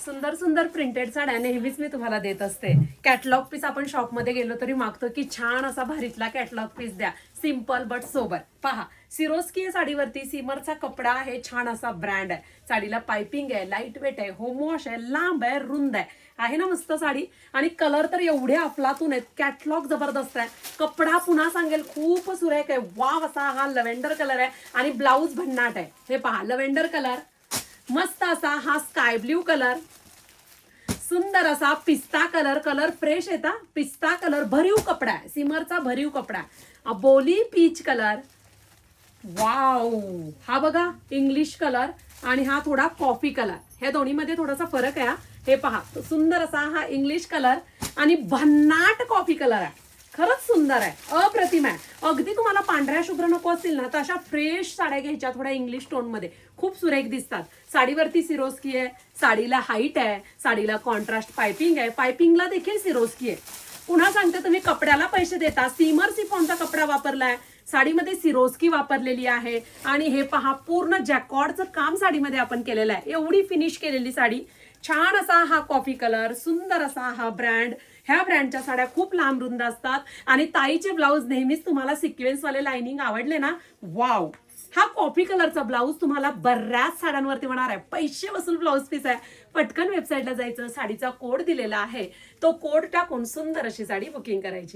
सुंदर सुंदर प्रिंटेड साड्या नेहमीच मी तुम्हाला देत असते. कॅटलॉग पीस आपण शॉपमध्ये गेलो तरी मागतो की छान असा भारीतला कॅटलॉग पीस द्या, सिम्पल बट सोबर. पहा, सिरोस्की साडीवरती सिमरचा कपडा आहे, छान असा ब्रँड आहे. साडीला पायपिंग आहे, लाईट वेट आहे, होम वॉश आहे, लांब आहे, रुंद आहे ना मस्त साडी. आणि कलर तर एवढे अफलातून आहेत, कॅटलॉग जबरदस्त आहे. कपडा पुन्हा सांगेल खूप सुरेख आहे. वाव असा हा लव्हेंडर कलर आहे आणि ब्लाऊज भन्नाट आहे. हे पहा, लव्हेंडर कलर, मस्त असा हा स्काय ब्ल्यू कलर, सुंदर असा पिस्ता कलर. कलर फ्रेश येता, पिस्ता कलर, भरीव कपडा आहे, सिमरचा भरीव कपडा. अबोली पीच कलर, वाव. हा बघा इंग्लिश कलर आणि हा थोडा कॉफी कलर. ह्या दोन्हीमध्ये थोडासा फरक आहे. हे पहा, सुंदर असा हा इंग्लिश कलर आणि भन्नाट कॉफी कलर आहे. खरंच सुंदर आहे, अप्रतिम आहे. अगदी तुम्हाला पांढऱ्या शुभ्र नको असतील ना तर अशा फ्रेश साड्या घ्यायच्या थोड्या इंग्लिश टोन मध्ये, खूप सुरेख दिसतात. साडीवरती सिरोस्की आहे, साडीला हाईट आहे, साडीला कॉन्ट्रास्ट पायपिंग आहे, पायपिंगला देखील सिरोस्की आहे. पुन्हा सांगते, तुम्ही कपड्याला पैसे देता, सिमर सिफॉनचा कपडा वापरलाय, साडीमध्ये सिरोस्की वापरलेली आहे. आणि हे पहा, पूर्ण जॅकॉर्डचं काम साडीमध्ये आपण केलेलं आहे. एवढी फिनिश केलेली साडी, छान असा हा कॉफी कलर, सुंदर असा हा ब्रँड. ह्या ब्रँडच्या साड्या खूप लांब रुंद असतात आणि ताईचे ब्लाऊज नेहमीच तुम्हाला सिक्वेन्स वाले लाइनिंग आवडले ना, वाव. हा कॉफी कलरचा ब्लाऊज तुम्हाला बऱ्याच साड्यांवरती होणार आहे. पैसे वसूल ब्लाऊज पीस आहे. पटकन वेबसाईटला जायचं, साडीचा कोड दिलेला आहे, तो कोड टाकून सुंदर अशी साडी बुकिंग करायची.